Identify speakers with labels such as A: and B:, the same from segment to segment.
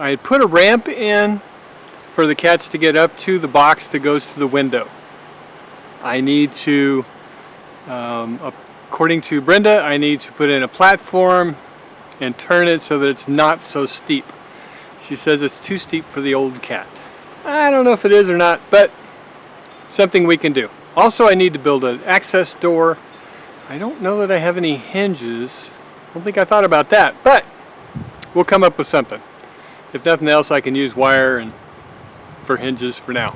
A: I had put a ramp in for the cats to get up to the box that goes to the window. I need to, according to Brenda, I need to put in a platform and turn it so that it's not so steep. She says it's too steep for the old cat. I don't know if it is or not, but something we can do. Also, I need to build an access door. I don't know that I have any hinges. I don't think I thought about that, but we'll come up with something. If nothing else, I can use wire and for hinges for now.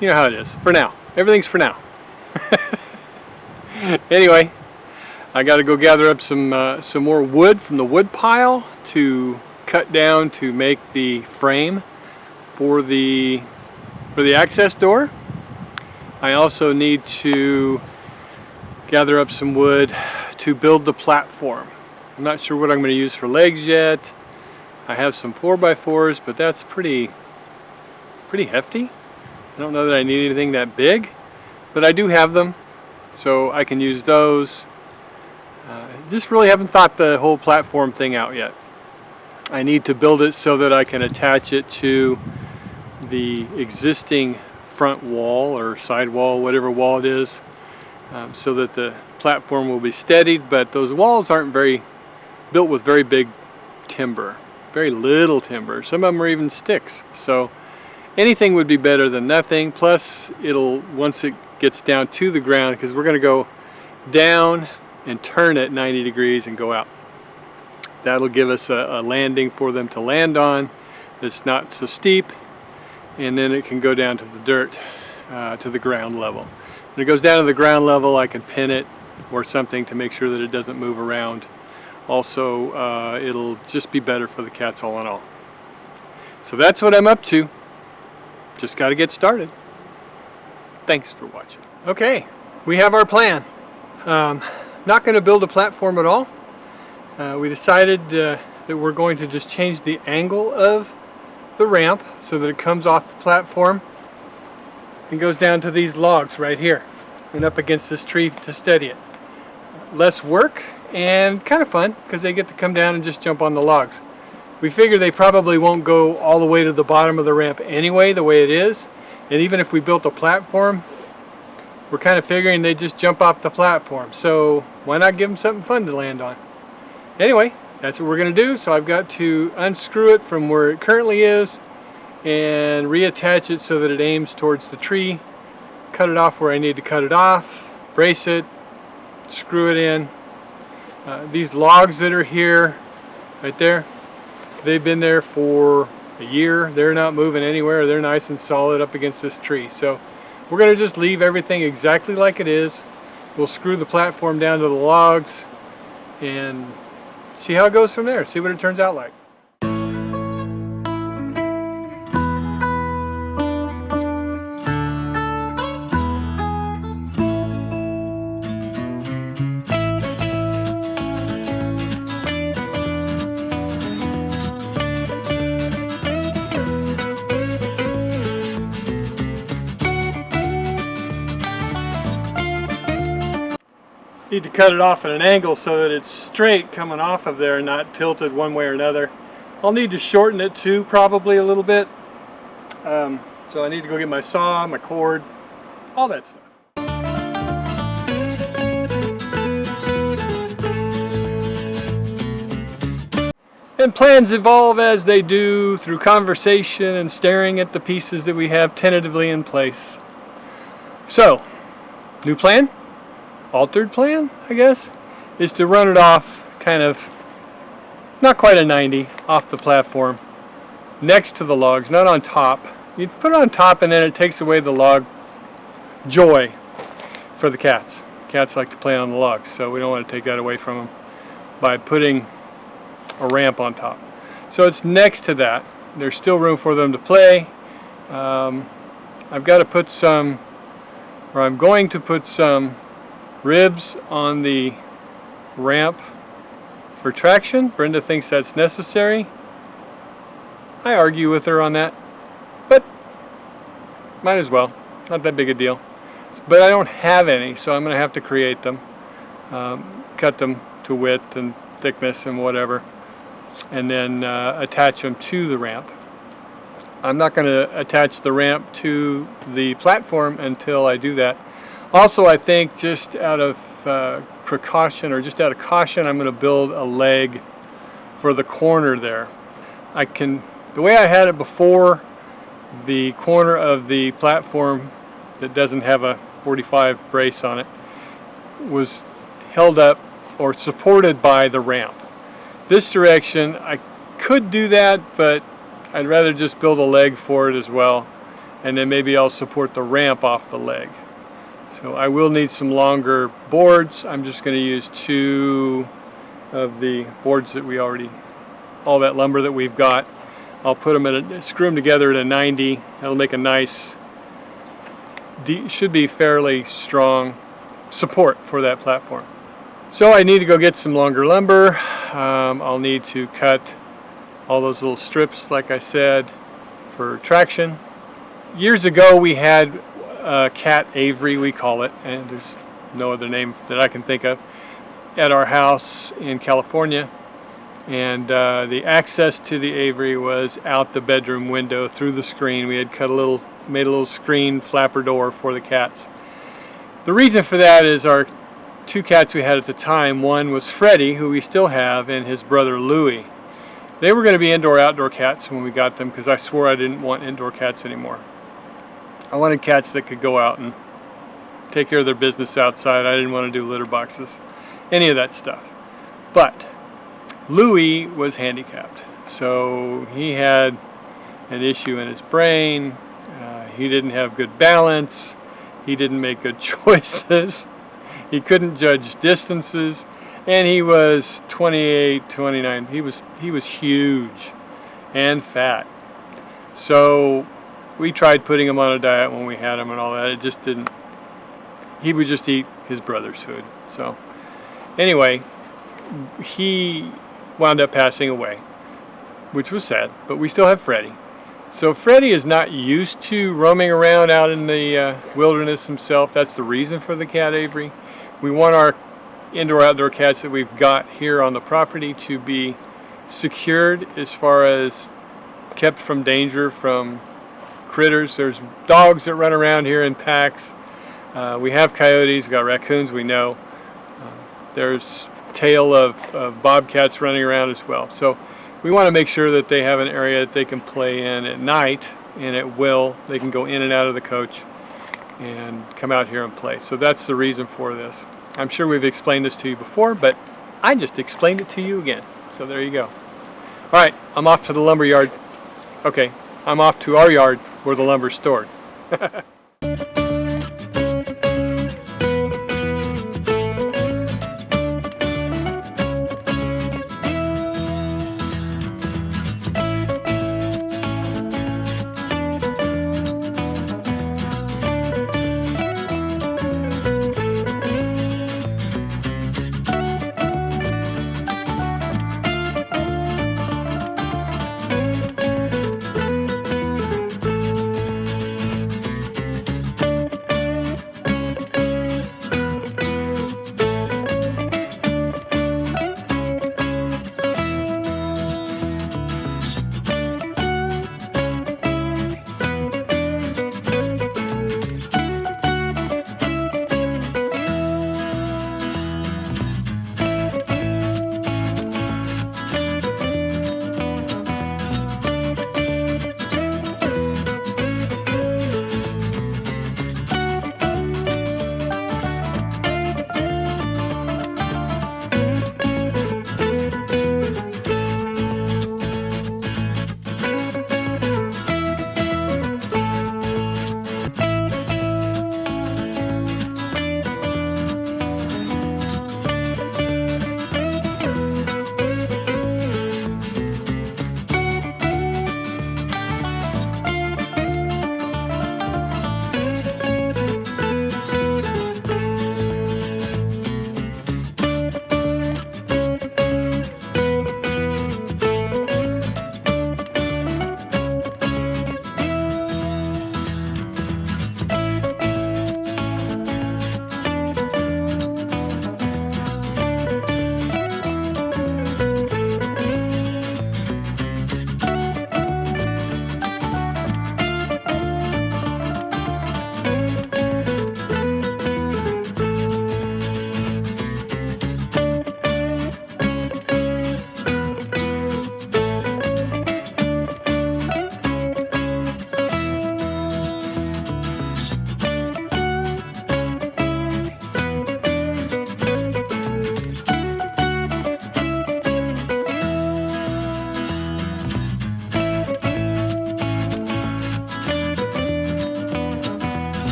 A: You know how it is. For now. Everything's for now. Anyway, I got to go gather up some more wood from the wood pile to cut down to make the frame for the access door. I also need to gather up some wood to build the platform. I'm not sure what I'm going to use for legs yet. I have some 4x4s, but that's pretty hefty. I don't know that I need anything that big, but I do have them, so I can use those. Just really haven't thought the whole platform thing out yet. I need to build it so that I can attach it to the existing front wall or side wall, whatever wall it is, so that the platform will be steadied, but those walls aren't built with very big timber, very little timber. Some of them are even sticks, so anything would be better than nothing. Plus, once it gets down to the ground, because we're going to go down and turn it 90 degrees and go out. That'll give us a landing for them to land on that's not so steep, and then it can go down to the dirt, to the ground level. When it goes down to the ground level, I can pin it or something to make sure that it doesn't move around. Also, it'll just be better for the cats all in all. So that's what I'm up to. Just got to get started. Thanks for watching. Okay, we have our plan. Not going to build a platform at all. We decided that we're going to just change the angle of the ramp so that it comes off the platform and goes down to these logs right here and up against this tree to steady it. Less work and kind of fun because they get to come down and just jump on the logs. We figure they probably won't go all the way to the bottom of the ramp anyway, the way it is. And even if we built a platform, we're kind of figuring they just jump off the platform. So why not give them something fun to land on? Anyway, that's what we're going to do. So I've got to unscrew it from where it currently is and reattach it so that it aims towards the tree. Cut it off where I need to cut it off. Brace it. Screw it in. These logs that are here, right there, they've been there for a year. They're not moving anywhere. They're nice and solid up against this tree. So we're going to just leave everything exactly like it is. We'll screw the platform down to the logs and see how it goes from there. See what it turns out like. Need to cut it off at an angle so that it's straight coming off of there and not tilted one way or another. I'll need to shorten it too, probably a little bit. So I need to go get my saw, my cord, all that stuff. And plans evolve as they do through conversation and staring at the pieces that we have tentatively in place. So, new plan? Altered plan, I guess, is to run it off kind of, not quite a 90, off the platform, next to the logs, not on top. You put it on top and then it takes away the log joy for the cats. Cats like to play on the logs, so we don't want to take that away from them by putting a ramp on top. So it's next to that. There's still room for them to play. I've got to put some, or I'm going to put some ribs on the ramp for traction. Brenda thinks that's necessary. I argue with her on that, but might as well. Not that big a deal. But I don't have any, so I'm going to have to create them. Cut them to width and thickness and whatever. and then attach them to the ramp. I'm not going to attach the ramp to the platform until I do that. Also, I think just out of precaution, or just out of caution, I'm going to build a leg for the corner there. The way I had it before, the corner of the platform that doesn't have a 45 brace on it was held up or supported by the ramp. This direction, I could do that, but I'd rather just build a leg for it as well, and then maybe I'll support the ramp off the leg. So I will need some longer boards. I'm just going to use 2 of the boards that all that lumber that we've got. I'll put them screw them together at a 90. That'll make a nice, should be fairly strong support for that platform. So I need to go get some longer lumber. I'll need to cut all those little strips, like I said, for traction. Years ago we had cat aviary, we call it, and there's no other name that I can think of, at our house in California. And the access to the aviary was out the bedroom window through the screen. We had made a little screen flapper door for the cats. The reason for that is our 2 cats we had at the time. One was Freddie, who we still have, and his brother Louie. They were going to be indoor-outdoor cats when we got them, because I swore I didn't want indoor cats anymore. I wanted cats that could go out and take care of their business outside. I didn't want to do litter boxes, any of that stuff. But Louie was handicapped, so he had an issue in his brain. He didn't have good balance. He didn't make good choices. He couldn't judge distances. And he was 28, 29. He was huge and fat. So we tried putting him on a diet when we had him and all that. It just didn't. He would just eat his brother's food. So anyway, he wound up passing away, which was sad. But we still have Freddie. So Freddie is not used to roaming around out in the wilderness himself. That's the reason for the cat aviary. We want our indoor-outdoor cats that we've got here on the property to be secured as far as kept from danger from critters. There's dogs that run around here in packs. We have coyotes, we've got raccoons, we know. There's tail of bobcats running around as well. So we want to make sure that they have an area that they can play in at night, and at will. They can go in and out of the coach and come out here and play. So that's the reason for this. I'm sure we've explained this to you before, but I just explained it to you again. So there you go. All right, I'm off to the lumber yard. Okay, I'm off to our yard where the lumber's stored.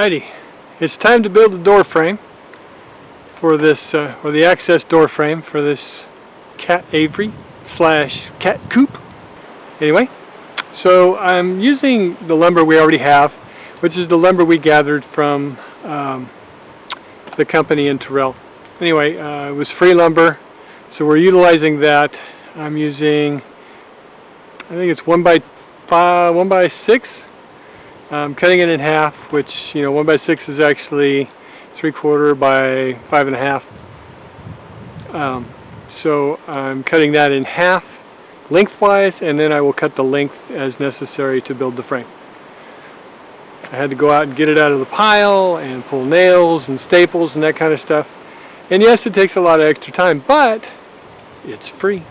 A: Alrighty, it's time to build the door frame for this, or the access door frame for this cat aviary slash cat coop. Anyway, so I'm using the lumber we already have, which is the lumber we gathered from the company in Terrell. Anyway, it was free lumber, so we're utilizing that. I'm using, I think it's 1x6. I'm cutting it in half, which, 1x6 is actually 3/4 by 5.5. So I'm cutting that in half lengthwise, and then I will cut the length as necessary to build the frame. I had to go out and get it out of the pile and pull nails and staples and that kind of stuff. And yes, it takes a lot of extra time, but it's free.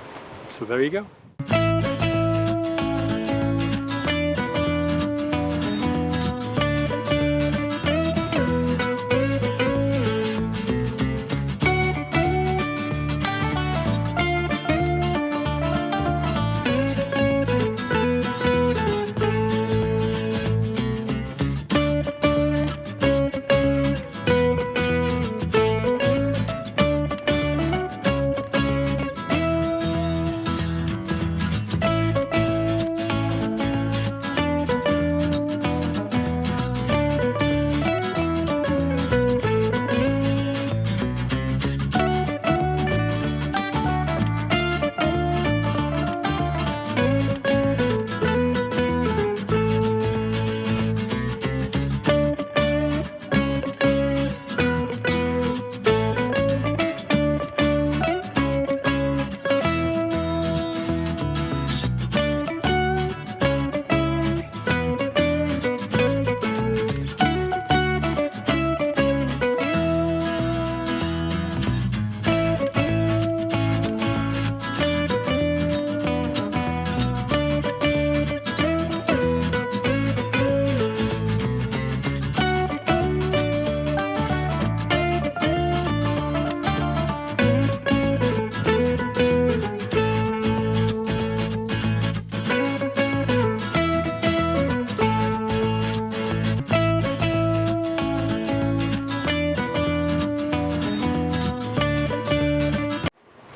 A: So there you go.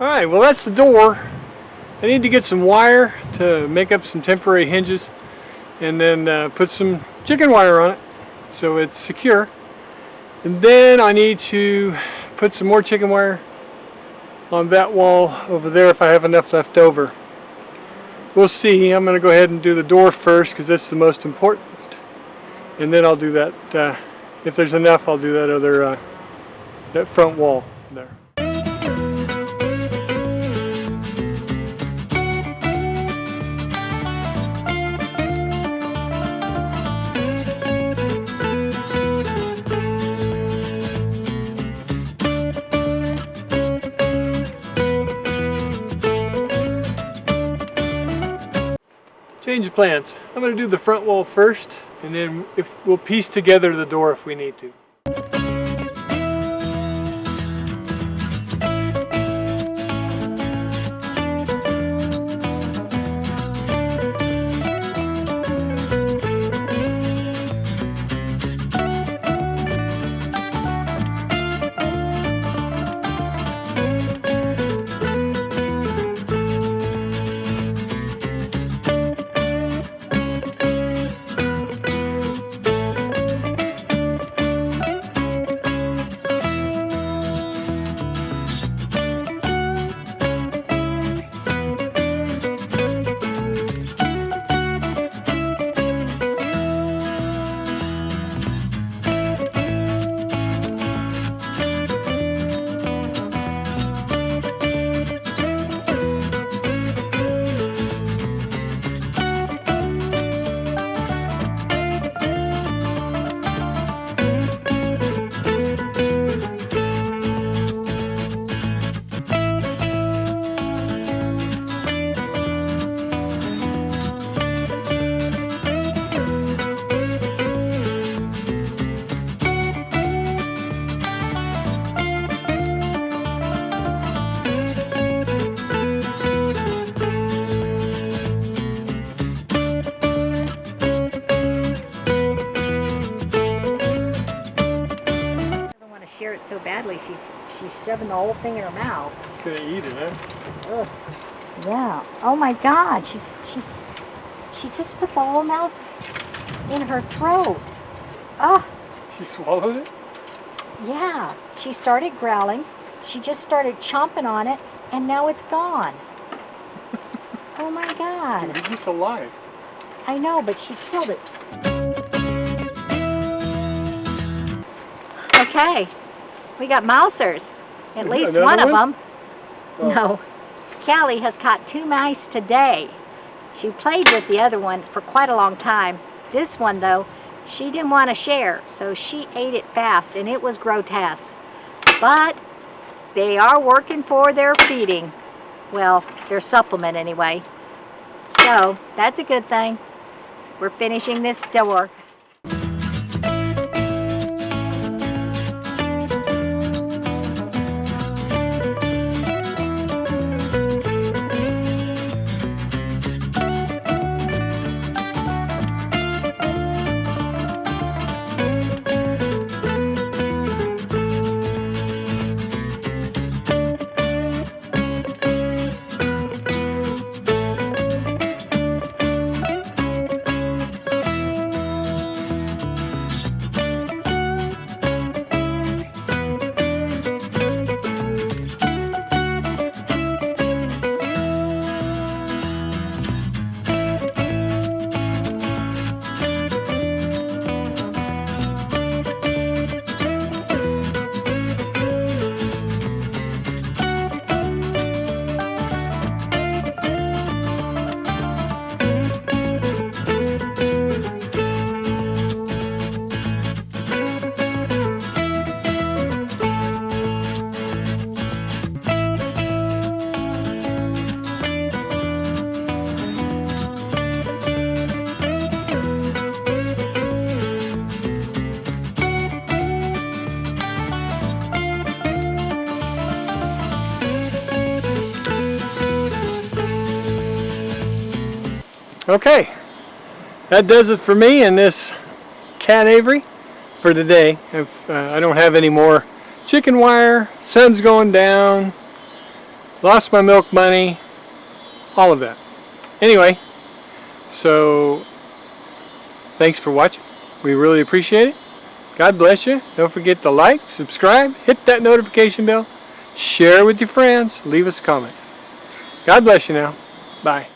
A: Alright, well that's the door. I need to get some wire to make up some temporary hinges, and then put some chicken wire on it so it's secure. And then I need to put some more chicken wire on that wall over there if I have enough left over. We'll see. I'm going to go ahead and do the door first because that's the most important. And then I'll do that, if there's enough, I'll do that other, that front wall there. Change of plans. I'm going to do the front wall first, and then we'll piece together the door if we need to.
B: so badly. She's shoving the whole thing in her mouth.
A: She's gonna eat it, huh?
B: Ugh. Yeah. Oh my God. She just put the whole mouse in her throat. Oh.
A: She swallowed it?
B: Yeah. She started growling. She just started chomping on it, and now it's gone. Oh my God.
A: It's just alive.
B: I know, but she killed it. Okay. We got mousers. At least one of them.
A: Oh.
B: No. Callie has caught 2 mice today. She played with the other one for quite a long time. This one, though, she didn't want to share, so she ate it fast, and it was grotesque. But they are working for their feeding. Well, their supplement anyway. So that's a good thing. We're finishing this door.
A: Okay, that does it for me and this cat aviary for today. If I don't have any more chicken wire, sun's going down, lost my milk money, all of that. Anyway, so thanks for watching. We really appreciate it. God bless you. Don't forget to like, subscribe, hit that notification bell, share with your friends, leave us a comment. God bless you now. Bye.